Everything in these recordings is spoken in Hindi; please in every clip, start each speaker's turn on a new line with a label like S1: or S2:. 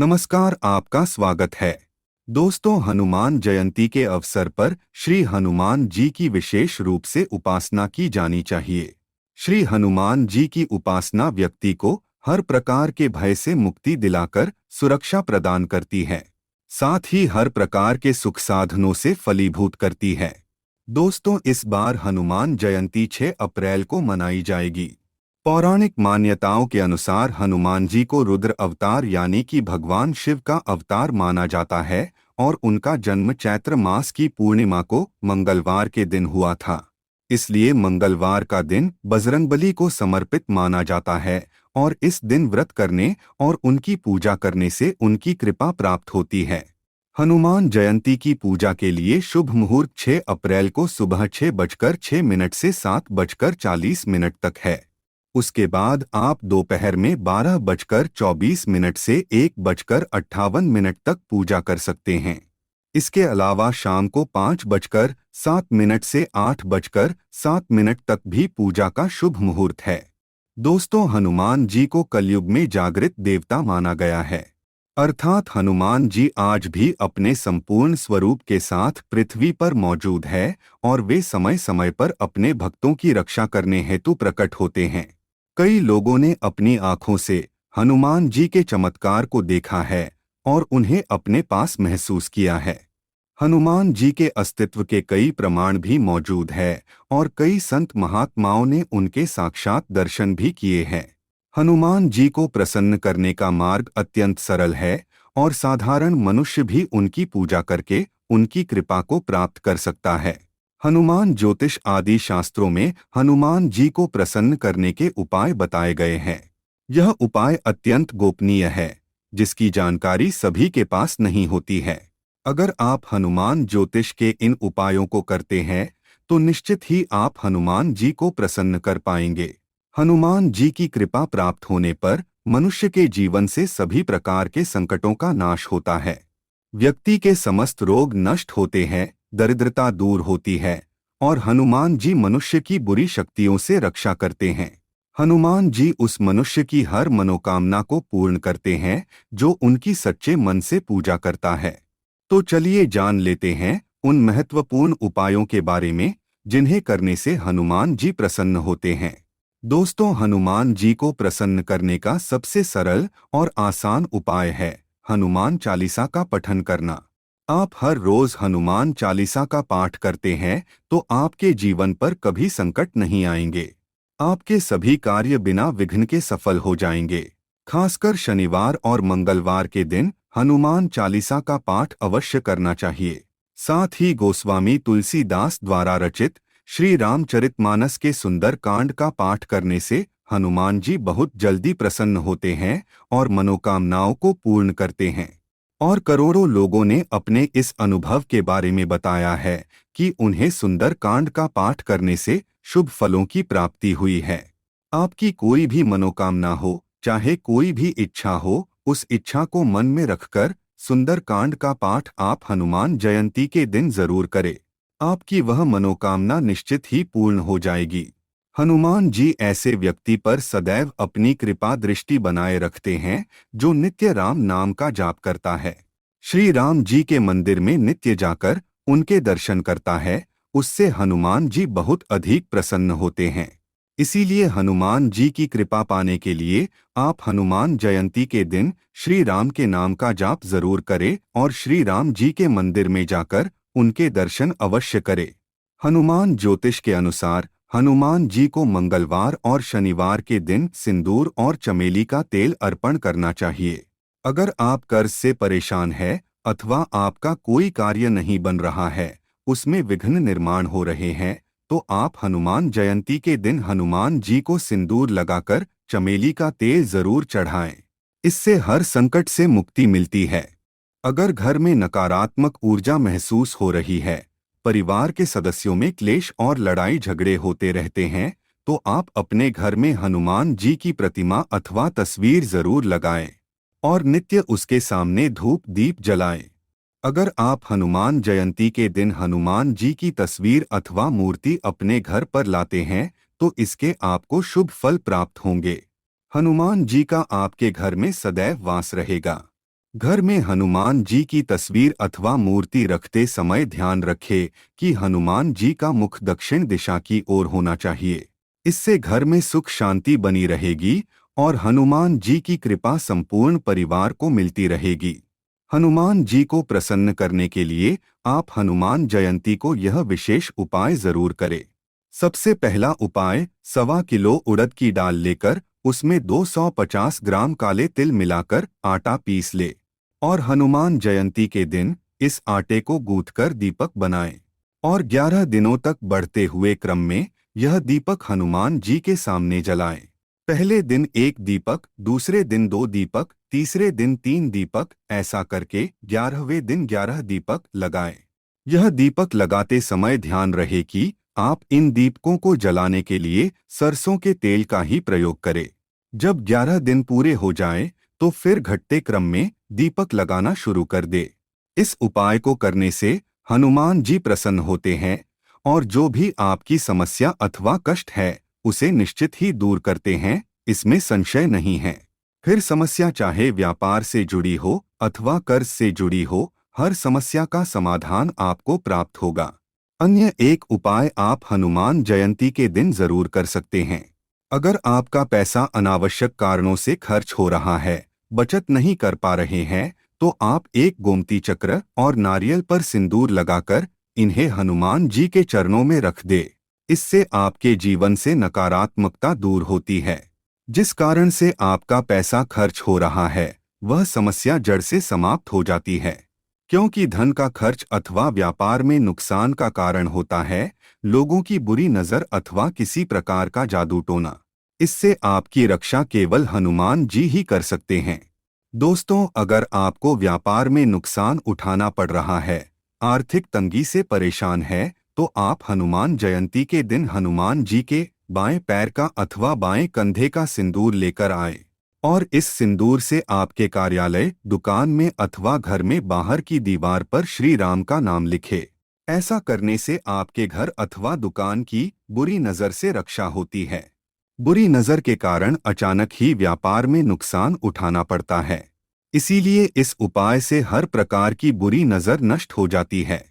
S1: नमस्कार, आपका स्वागत है। दोस्तों, हनुमान जयंती के अवसर पर श्री हनुमान जी की विशेष रूप से उपासना की जानी चाहिए। श्री हनुमान जी की उपासना व्यक्ति को हर प्रकार के भय से मुक्ति दिलाकर सुरक्षा प्रदान करती है, साथ ही हर प्रकार के सुख साधनों से फलीभूत करती है। दोस्तों, इस बार हनुमान जयंती 6 अप्रैल को मनाई जाएगी। पौराणिक मान्यताओं के अनुसार हनुमान जी को रुद्र अवतार यानी कि भगवान शिव का अवतार माना जाता है और उनका जन्म चैत्र मास की पूर्णिमा को मंगलवार के दिन हुआ था। इसलिए मंगलवार का दिन बजरंगबली को समर्पित माना जाता है और इस दिन व्रत करने और उनकी पूजा करने से उनकी कृपा प्राप्त होती है। हनुमान जयंती की पूजा के लिए शुभ मुहूर्त 6 अप्रैल को सुबह 6:06 से 7:40 तक है। उसके बाद आप दोपहर में 12:24 से 1:58 तक पूजा कर सकते हैं। इसके अलावा शाम को 5:07 से 8:07 तक भी पूजा का शुभ मुहूर्त है। दोस्तों, हनुमान जी को कलयुग में जागृत देवता माना गया है, अर्थात हनुमान जी आज भी अपने संपूर्ण स्वरूप के साथ पृथ्वी पर मौजूद है और वे समय समय पर अपने भक्तों की रक्षा करने हेतु प्रकट होते हैं। कई लोगों ने अपनी आंखों से हनुमान जी के चमत्कार को देखा है और उन्हें अपने पास महसूस किया है। हनुमान जी के अस्तित्व के कई प्रमाण भी मौजूद है और कई संत महात्माओं ने उनके साक्षात दर्शन भी किए हैं। हनुमान जी को प्रसन्न करने का मार्ग अत्यंत सरल है और साधारण मनुष्य भी उनकी पूजा करके उनकी कृपा को प्राप्त कर सकता है। हनुमान ज्योतिष आदि शास्त्रों में हनुमान जी को प्रसन्न करने के उपाय बताए गए हैं। यह उपाय अत्यंत गोपनीय है, जिसकी जानकारी सभी के पास नहीं होती है। अगर आप हनुमान ज्योतिष के इन उपायों को करते हैं तो निश्चित ही आप हनुमान जी को प्रसन्न कर पाएंगे। हनुमान जी की कृपा प्राप्त होने पर मनुष्य के जीवन से सभी प्रकार के संकटों का नाश होता है। व्यक्ति के समस्त रोग नष्ट होते हैं, दरिद्रता दूर होती है और हनुमान जी मनुष्य की बुरी शक्तियों से रक्षा करते हैं। हनुमान जी उस मनुष्य की हर मनोकामना को पूर्ण करते हैं जो उनकी सच्चे मन से पूजा करता है। तो चलिए जान लेते हैं उन महत्वपूर्ण उपायों के बारे में जिन्हें करने से हनुमान जी प्रसन्न होते हैं। दोस्तों, हनुमान जी को प्रसन्न करने का सबसे सरल और आसान उपाय है हनुमान चालीसा का पठन करना। आप हर रोज हनुमान चालीसा का पाठ करते हैं तो आपके जीवन पर कभी संकट नहीं आएंगे। आपके सभी कार्य बिना विघ्न के सफल हो जाएंगे। खासकर शनिवार और मंगलवार के दिन हनुमान चालीसा का पाठ अवश्य करना चाहिए। साथ ही गोस्वामी तुलसीदास द्वारा रचित श्री रामचरितमानस के सुंदर कांड का पाठ करने से हनुमान जी बहुत जल्दी प्रसन्न होते हैं और मनोकामनाओं को पूर्ण करते हैं। और करोड़ों लोगों ने अपने इस अनुभव के बारे में बताया है कि उन्हें सुंदर कांड का पाठ करने से शुभ फलों की प्राप्ति हुई है। आपकी कोई भी मनोकामना हो, चाहे कोई भी इच्छा हो, उस इच्छा को मन में रखकर सुंदर कांड का पाठ आप हनुमान जयंती के दिन जरूर करें। आपकी वह मनोकामना निश्चित ही पूर्ण हो जाएगी। हनुमान जी ऐसे व्यक्ति पर सदैव अपनी कृपा दृष्टि बनाए रखते हैं जो नित्य राम नाम का जाप करता है। श्री राम जी के मंदिर में नित्य जाकर उनके दर्शन करता है, उससे हनुमान जी बहुत अधिक प्रसन्न होते हैं। इसीलिए हनुमान जी की कृपा पाने के लिए आप हनुमान जयंती के दिन श्री राम के नाम का जाप जरूर करें और श्री राम जी के मंदिर में जाकर उनके दर्शन अवश्य करें। हनुमान ज्योतिष के अनुसार हनुमान जी को मंगलवार और शनिवार के दिन सिंदूर और चमेली का तेल अर्पण करना चाहिए। अगर आप कर्ज से परेशान हैं अथवा आपका कोई कार्य नहीं बन रहा है, उसमें विघ्न निर्माण हो रहे हैं, तो आप हनुमान जयंती के दिन हनुमान जी को सिंदूर लगाकर चमेली का तेल जरूर चढ़ाएं। इससे हर संकट से मुक्ति मिलती है। अगर घर में नकारात्मक ऊर्जा महसूस हो रही है, परिवार के सदस्यों में क्लेश और लड़ाई झगड़े होते रहते हैं, तो आप अपने घर में हनुमान जी की प्रतिमा अथवा तस्वीर जरूर लगाएं और नित्य उसके सामने धूप दीप जलाएं। अगर आप हनुमान जयंती के दिन हनुमान जी की तस्वीर अथवा मूर्ति अपने घर पर लाते हैं तो इसके आपको शुभ फल प्राप्त होंगे। हनुमान जी का आपके घर में सदैव वास रहेगा। घर में हनुमान जी की तस्वीर अथवा मूर्ति रखते समय ध्यान रखें कि हनुमान जी का मुख दक्षिण दिशा की ओर होना चाहिए। इससे घर में सुख शांति बनी रहेगी और हनुमान जी की कृपा संपूर्ण परिवार को मिलती रहेगी। हनुमान जी को प्रसन्न करने के लिए आप हनुमान जयंती को यह विशेष उपाय जरूर करें। सबसे पहला उपाय, 1.25 किलो उड़द की दाल लेकर उसमें 250 ग्राम काले तिल मिलाकर आटा पीस ले और हनुमान जयंती के दिन इस आटे को गूंथकर दीपक बनाएं और 11 दिनों तक बढ़ते हुए क्रम में यह दीपक हनुमान जी के सामने जलाएं। पहले दिन 1 दीपक, दूसरे दिन 2 दीपक, तीसरे दिन 3 दीपक, ऐसा करके 11वें दिन 11 दीपक लगाएं। यह दीपक लगाते समय ध्यान रहे कि आप इन दीपकों को जलाने के लिए सरसों के तेल का ही प्रयोग करें। जब 11 दिन पूरे हो जाएं, तो फिर घटते क्रम में दीपक लगाना शुरू कर दे। इस उपाय को करने से हनुमान जी प्रसन्न होते हैं और जो भी आपकी समस्या अथवा कष्ट है उसे निश्चित ही दूर करते हैं, इसमें संशय नहीं है। फिर समस्या चाहे व्यापार से जुड़ी हो अथवा कर्ज से जुड़ी हो, हर समस्या का समाधान आपको प्राप्त होगा। अन्य एक उपाय आप हनुमान जयंती के दिन जरूर कर सकते हैं। अगर आपका पैसा अनावश्यक कारणों से खर्च हो रहा है, बचत नहीं कर पा रहे हैं, तो आप एक गोमती चक्र और नारियल पर सिंदूर लगाकर इन्हें हनुमान जी के चरणों में रख दे। इससे आपके जीवन से नकारात्मकता दूर होती है। जिस कारण से आपका पैसा खर्च हो रहा है, वह समस्या जड़ से समाप्त हो जाती है। क्योंकि धन का खर्च अथवा व्यापार में नुकसान का कारण होता है लोगों की बुरी नजर अथवा किसी प्रकार का जादू टोना। इससे आपकी रक्षा केवल हनुमान जी ही कर सकते हैं। दोस्तों, अगर आपको व्यापार में नुकसान उठाना पड़ रहा है, आर्थिक तंगी से परेशान है, तो आप हनुमान जयंती के दिन हनुमान जी के बाएं पैर का अथवा बाएं कंधे का सिंदूर लेकर आए और इस सिंदूर से आपके कार्यालय, दुकान में अथवा घर में बाहर की दीवार पर श्री राम का नाम लिखे। ऐसा करने से आपके घर अथवा दुकान की बुरी नजर से रक्षा होती है। बुरी नजर के कारण अचानक ही व्यापार में नुकसान उठाना पड़ता है, इसीलिए इस उपाय से हर प्रकार की बुरी नजर नष्ट हो जाती है।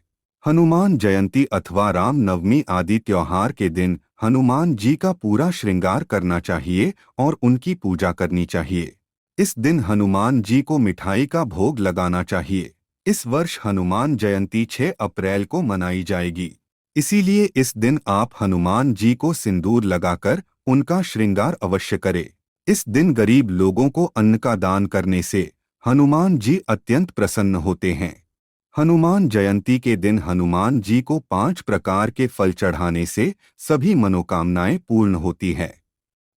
S1: हनुमान जयंती अथवा राम नवमी आदि त्योहार के दिन हनुमान जी का पूरा श्रृंगार करना चाहिए और उनकी पूजा करनी चाहिए। इस दिन हनुमान जी को मिठाई का भोग लगाना चाहिए। इस वर्ष हनुमान जयंती 6 अप्रैल को मनाई जाएगी, इसीलिए इस दिन आप हनुमान जी को सिंदूर लगाकर उनका श्रृंगार अवश्य करें। इस दिन गरीब लोगों को अन्न का दान करने से हनुमान जी अत्यंत प्रसन्न होते हैं। हनुमान जयंती के दिन हनुमान जी को 5 प्रकार के फल चढ़ाने से सभी मनोकामनाएं पूर्ण होती है।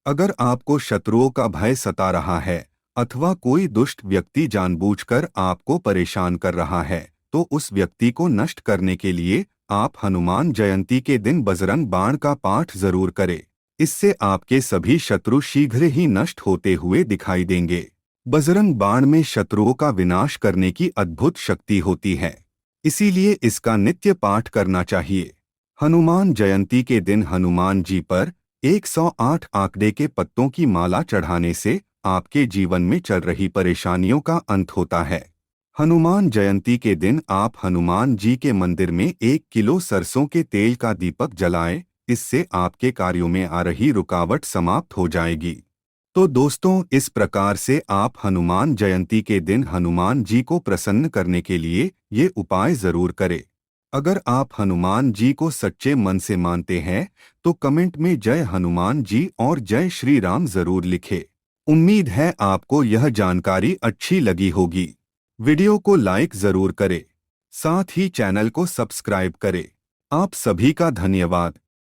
S1: अगर आपको शत्रुओं का भय सता रहा है अथवा कोई दुष्ट व्यक्ति जानबूझकर आपको परेशान कर रहा है, तो उस व्यक्ति को नष्ट करने के लिए आप हनुमान जयंती के दिन बजरंग बाण का पाठ जरूर करें। इससे आपके सभी शत्रु शीघ्र ही नष्ट होते हुए दिखाई देंगे। बजरंग बाण में शत्रुओं का विनाश करने की अद्भुत शक्ति होती है, इसीलिए इसका नित्य पाठ करना चाहिए। हनुमान जयंती के दिन हनुमान जी पर 108 आंकड़े के पत्तों की माला चढ़ाने से आपके जीवन में चल रही परेशानियों का अंत होता है। हनुमान जयंती के दिन आप हनुमान जी के मंदिर में 1 किलो सरसों के तेल का दीपक जलाएं, इससे आपके कार्यों में आ रही रुकावट समाप्त हो जाएगी। तो दोस्तों, इस प्रकार से आप हनुमान जयंती के दिन हनुमान जी को प्रसन्न करने के लिए ये उपाय जरूर करें। अगर आप हनुमान जी को सच्चे मन से मानते हैं तो कमेंट में जय हनुमान जी और जय श्री राम जरूर लिखें। उम्मीद है आपको यह जानकारी अच्छी लगी होगी। वीडियो को लाइक जरूर करें, साथ ही चैनल को सब्सक्राइब करें। आप सभी का धन्यवाद।